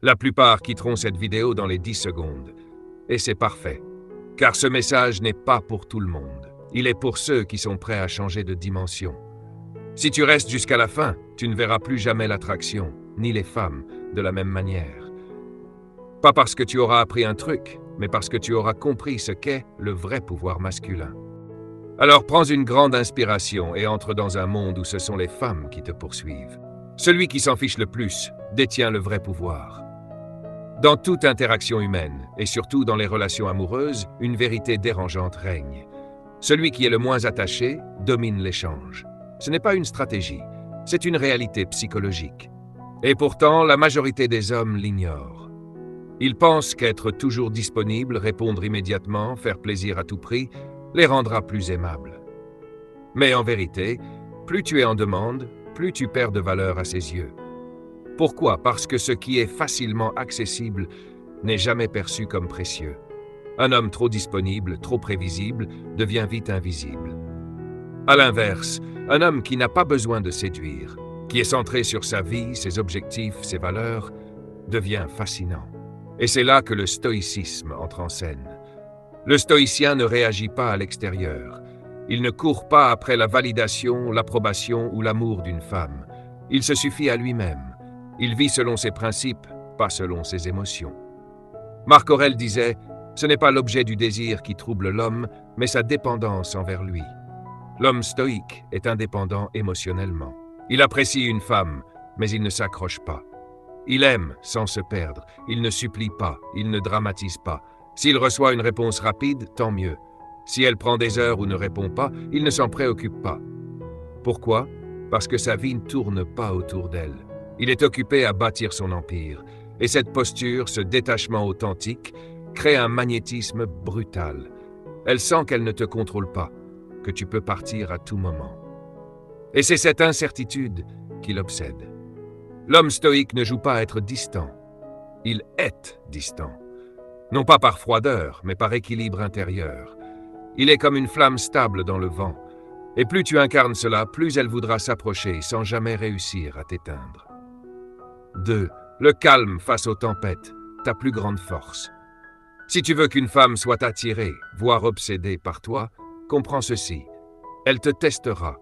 La plupart quitteront cette vidéo dans les 10 secondes. Et c'est parfait, car ce message n'est pas pour tout le monde. Il est pour ceux qui sont prêts à changer de dimension. Si tu restes jusqu'à la fin, tu ne verras plus jamais l'attraction, ni les femmes, de la même manière. Pas parce que tu auras appris un truc, mais parce que tu auras compris ce qu'est le vrai pouvoir masculin. Alors prends une grande inspiration et entre dans un monde où ce sont les femmes qui te poursuivent. Celui qui s'en fiche le plus détient le vrai pouvoir. Dans toute interaction humaine, et surtout dans les relations amoureuses, une vérité dérangeante règne. Celui qui est le moins attaché domine l'échange. Ce n'est pas une stratégie, c'est une réalité psychologique. Et pourtant, la majorité des hommes l'ignorent. Ils pensent qu'être toujours disponible, répondre immédiatement, faire plaisir à tout prix, les rendra plus aimables. Mais en vérité, plus tu es en demande, plus tu perds de valeur à ses yeux. Pourquoi? Parce que ce qui est facilement accessible n'est jamais perçu comme précieux. Un homme trop disponible, trop prévisible, devient vite invisible. À l'inverse, un homme qui n'a pas besoin de séduire, qui est centré sur sa vie, ses objectifs, ses valeurs, devient fascinant. Et c'est là que le stoïcisme entre en scène. Le stoïcien ne réagit pas à l'extérieur. Il ne court pas après la validation, l'approbation ou l'amour d'une femme. Il se suffit à lui-même. Il vit selon ses principes, pas selon ses émotions. Marc Aurèle disait « Ce n'est pas l'objet du désir qui trouble l'homme, mais sa dépendance envers lui. » L'homme stoïque est indépendant émotionnellement. Il apprécie une femme, mais il ne s'accroche pas. Il aime sans se perdre. Il ne supplie pas, il ne dramatise pas. S'il reçoit une réponse rapide, tant mieux. Si elle prend des heures ou ne répond pas, il ne s'en préoccupe pas. Pourquoi? Parce que sa vie ne tourne pas autour d'elle. Il est occupé à bâtir son empire. Et cette posture, ce détachement authentique, crée un magnétisme brutal. Elle sent qu'elle ne te contrôle pas, que tu peux partir à tout moment. Et c'est cette incertitude qui l'obsède. L'homme stoïque ne joue pas à être distant. Il est distant. Non pas par froideur, mais par équilibre intérieur. Il est comme une flamme stable dans le vent. Et plus tu incarnes cela, plus elle voudra s'approcher sans jamais réussir à t'éteindre. 2. Le calme face aux tempêtes, ta plus grande force. Si tu veux qu'une femme soit attirée, voire obsédée par toi, comprends ceci. Elle te testera,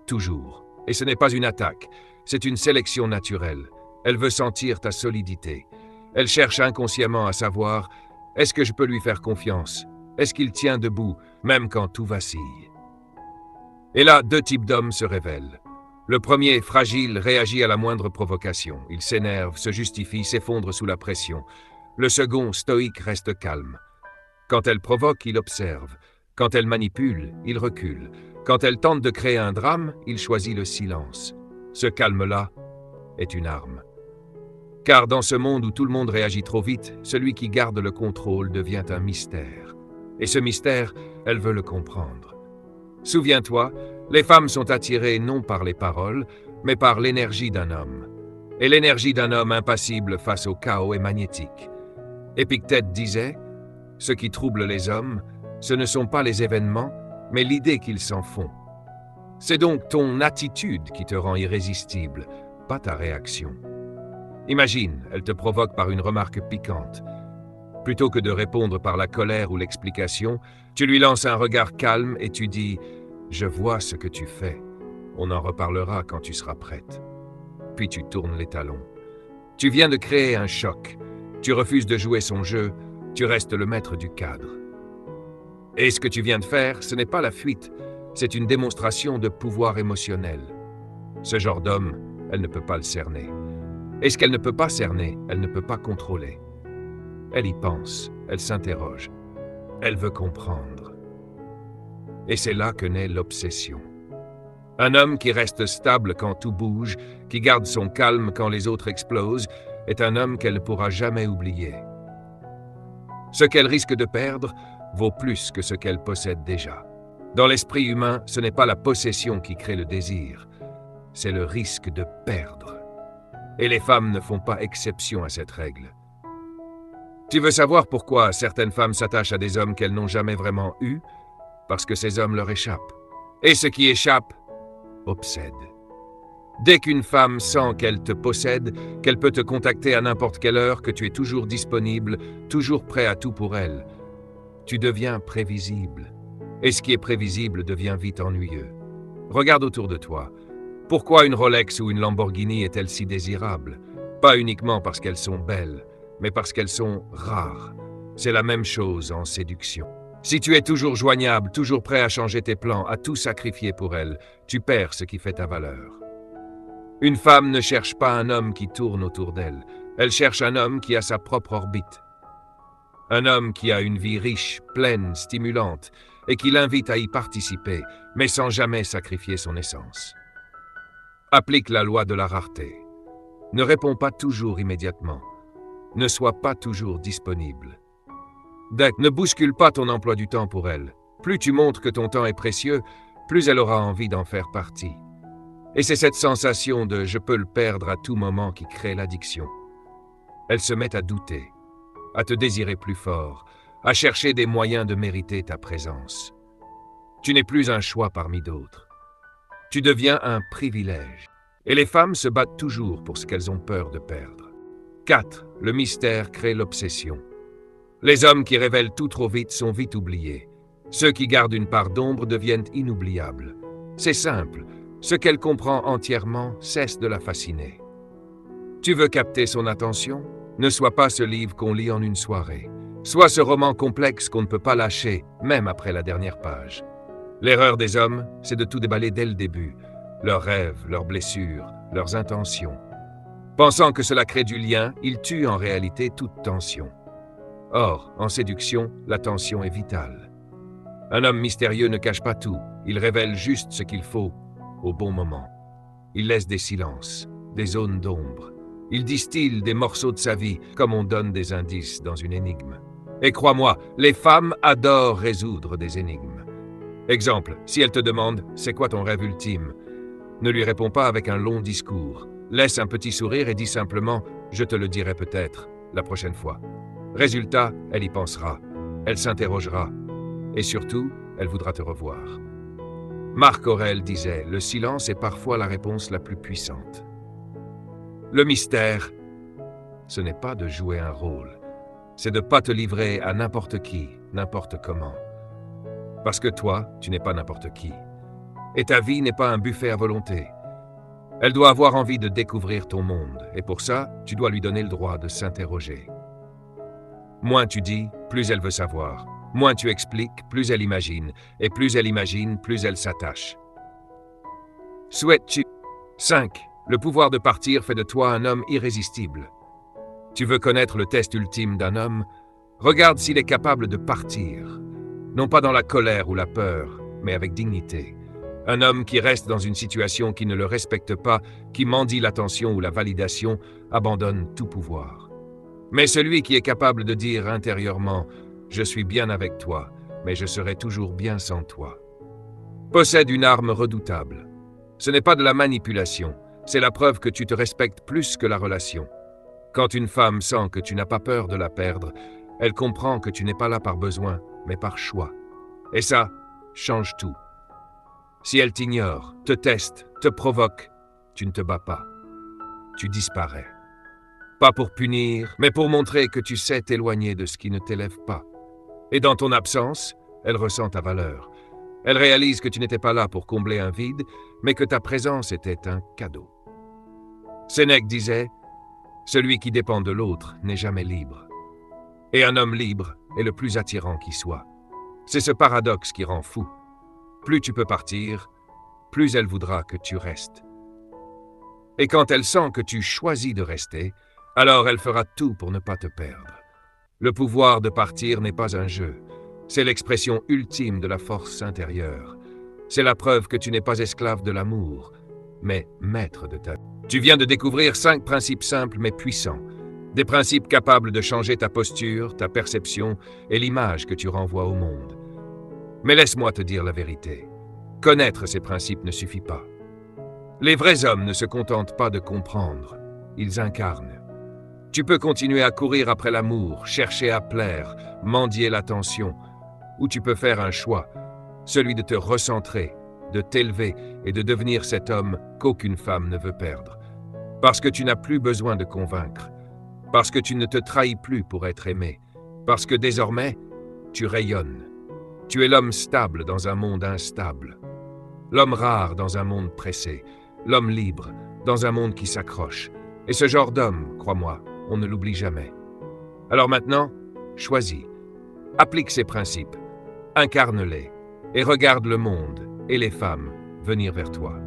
toujours. Et ce n'est pas une attaque, c'est une sélection naturelle. Elle veut sentir ta solidité. Elle cherche inconsciemment à savoir, est-ce que je peux lui faire confiance? Est-ce qu'il tient debout, même quand tout vacille? Et là, 2 types d'hommes se révèlent. Le premier, fragile, réagit à la moindre provocation. Il s'énerve, se justifie, s'effondre sous la pression. Le second, stoïque, reste calme. Quand elle provoque, il observe. Quand elle manipule, il recule. Quand elle tente de créer un drame, il choisit le silence. Ce calme-là est une arme. Car dans ce monde où tout le monde réagit trop vite, celui qui garde le contrôle devient un mystère. Et ce mystère, elle veut le comprendre. Souviens-toi, les femmes sont attirées non par les paroles, mais par l'énergie d'un homme. Et l'énergie d'un homme impassible face au chaos est magnétique. Épictète disait « Ce qui trouble les hommes, ce ne sont pas les événements, mais l'idée qu'ils s'en font. » C'est donc ton attitude qui te rend irrésistible, pas ta réaction. Imagine, elle te provoque par une remarque piquante. Plutôt que de répondre par la colère ou l'explication, tu lui lances un regard calme et tu dis « Je vois ce que tu fais. On en reparlera quand tu seras prête. » Puis tu tournes les talons. Tu viens de créer un choc. Tu refuses de jouer son jeu. Tu restes le maître du cadre. Et ce que tu viens de faire, ce n'est pas la fuite. C'est une démonstration de pouvoir émotionnel. Ce genre d'homme, elle ne peut pas le cerner. Et ce qu'elle ne peut pas cerner, elle ne peut pas contrôler. Elle y pense, elle s'interroge. Elle veut comprendre. Et c'est là que naît l'obsession. Un homme qui reste stable quand tout bouge, qui garde son calme quand les autres explosent, est un homme qu'elle ne pourra jamais oublier. Ce qu'elle risque de perdre vaut plus que ce qu'elle possède déjà. Dans l'esprit humain, ce n'est pas la possession qui crée le désir, c'est le risque de perdre. Et les femmes ne font pas exception à cette règle. Tu veux savoir pourquoi certaines femmes s'attachent à des hommes qu'elles n'ont jamais vraiment eus? Parce que ces hommes leur échappent. Et ce qui échappe obsède. Dès qu'une femme sent qu'elle te possède, qu'elle peut te contacter à n'importe quelle heure, que tu es toujours disponible, toujours prêt à tout pour elle, tu deviens prévisible. Et ce qui est prévisible devient vite ennuyeux. Regarde autour de toi. Pourquoi une Rolex ou une Lamborghini est-elle si désirable? Pas uniquement parce qu'elles sont belles, mais parce qu'elles sont rares. C'est la même chose en séduction. Si tu es toujours joignable, toujours prêt à changer tes plans, à tout sacrifier pour elle, tu perds ce qui fait ta valeur. Une femme ne cherche pas un homme qui tourne autour d'elle. Elle cherche un homme qui a sa propre orbite. Un homme qui a une vie riche, pleine, stimulante, et qui l'invite à y participer, mais sans jamais sacrifier son essence. Applique la loi de la rareté. Ne réponds pas toujours immédiatement. Ne sois pas toujours disponible. Ne bouscule pas ton emploi du temps pour elle. Plus tu montres que ton temps est précieux, plus elle aura envie d'en faire partie. Et c'est cette sensation de « je peux le perdre à tout moment » qui crée l'addiction. Elle se met à douter, à te désirer plus fort, à chercher des moyens de mériter ta présence. Tu n'es plus un choix parmi d'autres. Tu deviens un privilège. Et les femmes se battent toujours pour ce qu'elles ont peur de perdre. 4. Le mystère crée l'obsession. Les hommes qui révèlent tout trop vite sont vite oubliés. Ceux qui gardent une part d'ombre deviennent inoubliables. C'est simple. Ce qu'elle comprend entièrement cesse de la fasciner. Tu veux capter son attention? Ne sois pas ce livre qu'on lit en une soirée. Sois ce roman complexe qu'on ne peut pas lâcher, même après la dernière page. L'erreur des hommes, c'est de tout déballer dès le début. Leurs rêves, leurs blessures, leurs intentions. Pensant que cela crée du lien, ils tuent en réalité toute tension. Or, en séduction, la tension est vitale. Un homme mystérieux ne cache pas tout, il révèle juste ce qu'il faut, au bon moment. Il laisse des silences, des zones d'ombre. Il distille des morceaux de sa vie, comme on donne des indices dans une énigme. Et crois-moi, les femmes adorent résoudre des énigmes. Exemple, si elle te demande « c'est quoi ton rêve ultime ?» Ne lui réponds pas avec un long discours. Laisse un petit sourire et dis simplement « je te le dirai peut-être, la prochaine fois ». Résultat, elle y pensera, elle s'interrogera, et surtout, elle voudra te revoir. Marc Aurèle disait « le silence est parfois la réponse la plus puissante ». Le mystère, ce n'est pas de jouer un rôle, c'est de ne pas te livrer à n'importe qui, n'importe comment. Parce que toi, tu n'es pas n'importe qui. Et ta vie n'est pas un buffet à volonté. Elle doit avoir envie de découvrir ton monde, et pour ça, tu dois lui donner le droit de s'interroger. Moins tu dis, plus elle veut savoir. Moins tu expliques, plus elle imagine. Et plus elle imagine, plus elle s'attache. Souhaites-tu 5. Le pouvoir de partir fait de toi un homme irrésistible. Tu veux connaître le test ultime d'un homme? Regarde s'il est capable de partir. Non pas dans la colère ou la peur, mais avec dignité. Un homme qui reste dans une situation qui ne le respecte pas, qui mendie l'attention ou la validation, abandonne tout pouvoir. Mais celui qui est capable de dire intérieurement « Je suis bien avec toi, mais je serai toujours bien sans toi », possède une arme redoutable. Ce n'est pas de la manipulation, c'est la preuve que tu te respectes plus que la relation. Quand une femme sent que tu n'as pas peur de la perdre, elle comprend que tu n'es pas là par besoin, mais par choix. Et ça change tout. Si elle t'ignore, te teste, te provoque, tu ne te bats pas. Tu disparais. Pas pour punir, mais pour montrer que tu sais t'éloigner de ce qui ne t'élève pas. Et dans ton absence, elle ressent ta valeur. Elle réalise que tu n'étais pas là pour combler un vide, mais que ta présence était un cadeau. Sénèque disait « Celui qui dépend de l'autre n'est jamais libre. » Et un homme libre est le plus attirant qui soit. C'est ce paradoxe qui rend fou. Plus tu peux partir, plus elle voudra que tu restes. Et quand elle sent que tu choisis de rester, alors elle fera tout pour ne pas te perdre. Le pouvoir de partir n'est pas un jeu, c'est l'expression ultime de la force intérieure. C'est la preuve que tu n'es pas esclave de l'amour, mais maître de ta vie. Tu viens de découvrir 5 principes simples mais puissants, des principes capables de changer ta posture, ta perception et l'image que tu renvoies au monde. Mais laisse-moi te dire la vérité. Connaître ces principes ne suffit pas. Les vrais hommes ne se contentent pas de comprendre, ils incarnent. Tu peux continuer à courir après l'amour, chercher à plaire, mendier l'attention, ou tu peux faire un choix, celui de te recentrer, de t'élever et de devenir cet homme qu'aucune femme ne veut perdre. Parce que tu n'as plus besoin de convaincre. Parce que tu ne te trahis plus pour être aimé. Parce que désormais, tu rayonnes. Tu es l'homme stable dans un monde instable. L'homme rare dans un monde pressé. L'homme libre dans un monde qui s'accroche. Et ce genre d'homme, crois-moi, on ne l'oublie jamais. Alors maintenant, choisis. Applique ces principes. Incarne-les. Et regarde le monde et les femmes venir vers toi.